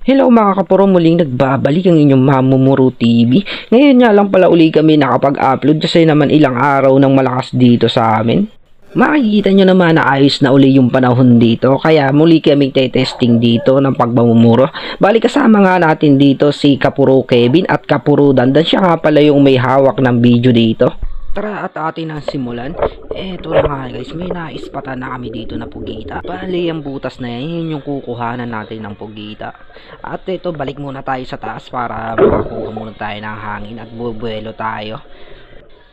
Hello mga kapuro, muling nagbabalik ang inyong Mamumuro TV. Ngayon nga lang pala uli kami nakapag-upload kasi naman ilang araw nang malakas dito sa amin. Makikita nyo naman na ayos na uli yung panahon dito, kaya muli kami testing dito ng pagmamumuro. Bali kasama nga natin dito si Kapuro Kevin at Kapuro Dandan, siya nga pala yung may hawak ng video dito. Tara at atin ang simulan. Eto na nga guys, may naispatan na kami dito na pugita. Bali ang butas na yan, yun yung kukuhanan natin ng pugita. At ito, balik muna tayo sa taas para makakuha muna tayo ng hangin at bubuelo tayo.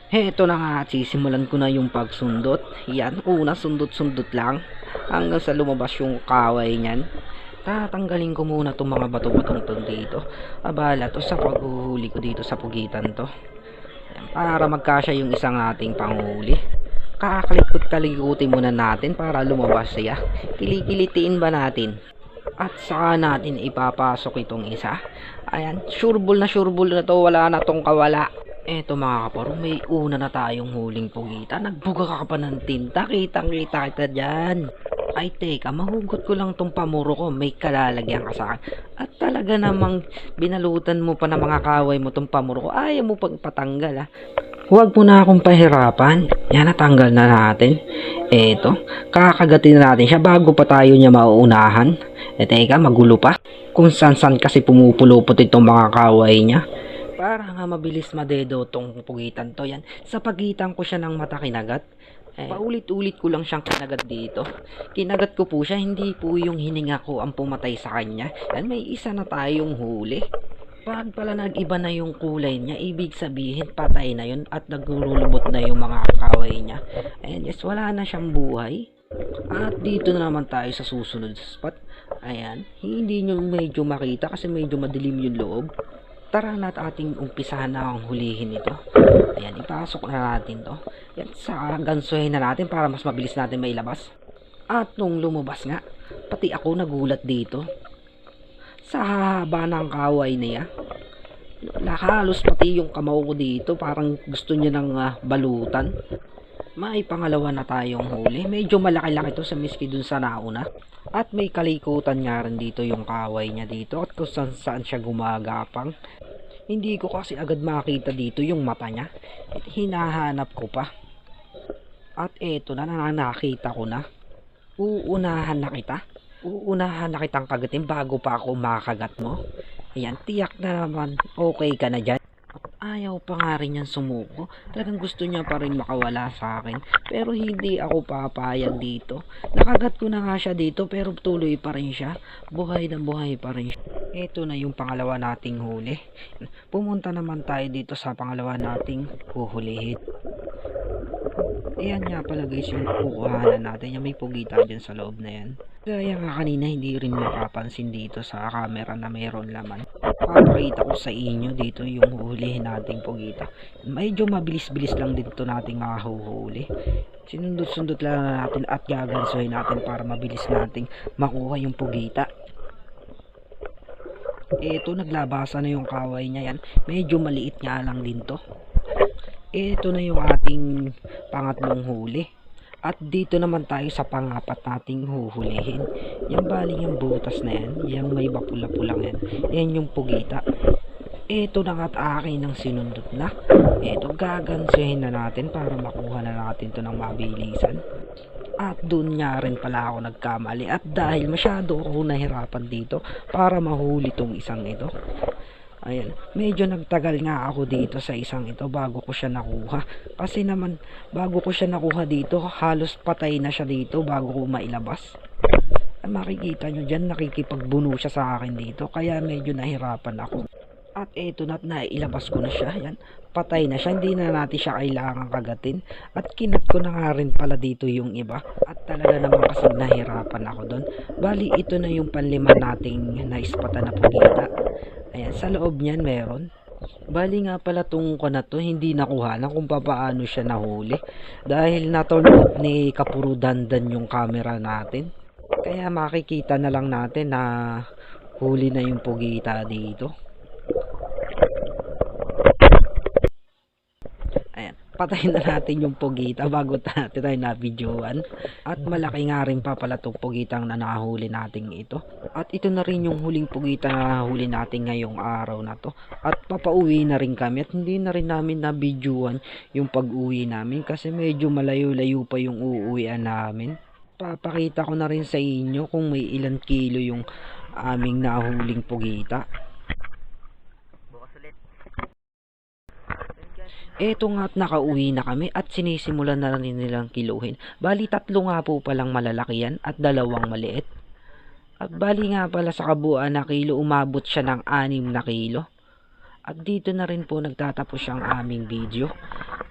Eto na nga, at sisimulan ko na yung pagsundot. Yan, una sundot-sundot lang hanggang sa lumabas yung kaway niyan. Tatanggalin ko muna itong mga bato-batong to dito. Abala to sa paghuhuli ko dito sa pugitan to, para magkasya yung isang ating panghuli. Kakalikot-kalikutin muna natin para lumabas siya. Kilikilitiin ba natin? At saka natin ipapasok itong isa. Ayan, sureball na to, wala na tong kawala. Eto mga kaparo, may una na tayong huling pugita. Nagbuga ka pa ng tinta, kitang-kita kita dyan. Ay teka, mahugot ko lang tong pamuro ko, may kalalagyan ka sa akin. At talaga namang binalutan mo pa ng mga kaway mo tong pamuro ko, ayaw mo pang patanggal ha. Huwag mo na akong pahirapan. Yan, natanggal na natin. Eto, kakagatin na natin siya bago pa tayo niya mauunahan. Teka, magulo pa. Kung san-san kasi pumupulupot itong mga kaway niya. Para nga mabilis madedo tong pugitan to. Yan, sa pagitan ko siya ng mata kinagat. Paulit-ulit ko lang siyang kinagat dito. Kinagat ko po siya, hindi po yung hininga ko ang pumatay sa kanya. Yan, may isa na tayong huli. Pag pala nag-iba na yung kulay niya, ibig sabihin patay na yun at naglulubot na yung mga kaway niya. And yes, wala na siyang buhay. At dito na naman tayo sa susunod spot. Ayan, hindi nyo medyo makita kasi medyo madilim yung loob. Tara na't ating umpisahan na ang hulihin ito. Ayan, ipasok na natin to. Yan, sa gansuhin na natin para mas mabilis natin mailabas. At nung lumabas nga, pati ako nagulat dito. Sa haba ng kaway niya, halos pati yung kamao ko dito, parang gusto niya ng balutan. May pangalawa na tayong huli. Medyo malaki-laki to sa miski dun sa nauna. At may kalikutan nga rin dito yung kaway niya dito at kung saan siya gumagapang. Hindi ko kasi agad makita dito yung mata niya. Hinahanap ko pa. At eto na, nakita ko na. Uunahan na kita. Uunahan na kitang kagatin bago pa ako makagat mo. Ayan, tiyak na naman okay ka na dyan. At ayaw pa nga rin yan sumuko. Talagang gusto niya pa rin makawala sa akin. Pero hindi ako papayag dito. Nakagat ko na nga siya dito pero tuloy pa rin siya. Buhay na buhay pa rin siya. Ito na yung pangalawa nating huli. Pumunta naman tayo dito sa pangalawa nating huhulihin. Ayan nga pala guys yung kukuhanan natin. May pugita dyan sa loob na yan. Kaya nga kanina hindi rin mapapansin dito sa camera na mayroon laman. Papakita ko sa inyo dito yung huhulihin nating pugita. Medyo mabilis-bilis lang dito nating mahuhuli. Sinundot-sundot lang natin at gagansuhin natin para mabilis nating makuha yung pugita. Ito, naglabasa na yung kaway niya yan. Medyo maliit nga lang din to. Ito na yung ating pangatlong huli. At dito naman tayo sa pangapat nating huhulihin. Yung baling yung butas na yan. Yung may bapula-pulang yan. Yan yung pugita. Ito na nga't akin ang sinundot na. Ito, gagansuhin na natin para makuha na natin to ng mabilisan. At dun nga rin pala ako nagkamali. At dahil masyado ako nahirapan dito para mahuli tong isang ito. Ayan, medyo nagtagal nga ako dito sa isang ito bago ko siya nakuha. Kasi naman, bago ko siya nakuha dito, halos patay na siya dito bago ko mailabas. Makikita nyo dyan, nakikipagbuno siya sa akin dito. Kaya medyo nahirapan ako. At eto na, ilabas ko na siya. Yan, patay na siya. Hindi na natin siya kailangan kagatin. At kinat ko na nga rin pala dito yung iba. At talaga naman kasi nahirapan ako doon. Bali, ito na yung panlima nating naispatan na pugita. Ayan, sa loob niyan meron. Bali nga pala tong ko na to, hindi nakuha na kung paano siya nahuli. Dahil na-turn off ni Kapuro Dandan yung camera natin. Kaya makikita na lang natin na huli na yung pugita dito. Ayan, patayin na natin yung pugita bago natin tayo na videoan. At malaki nga rin pa pala itong pugitang na nahuli natin ito. At ito na rin yung huling pugita na huli natin ngayong araw na to. At papauwi na rin kami at hindi na rin namin na-videoan yung pag-uwi namin kasi medyo malayo-layo pa yung uuwian namin. Papakita ko na rin sa inyo kung may ilang kilo yung aming nahuling pugita. Eto nga at nakauwi na kami at sinisimulan na rin nilang kiluhin. Bali 3 nga po palang malalaki yan at 2 maliit. At bali nga pala sa kabuuan na kilo umabot siya ng 6 na kilo. At dito na rin po nagtatapos ang aming video.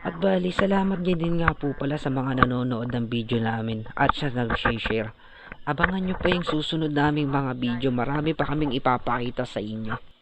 At bali salamat din nga po pala sa mga nanonood ng video namin at siya nag-share. Abangan nyo pa yung susunod naming mga video, marami pa kaming ipapakita sa inyo.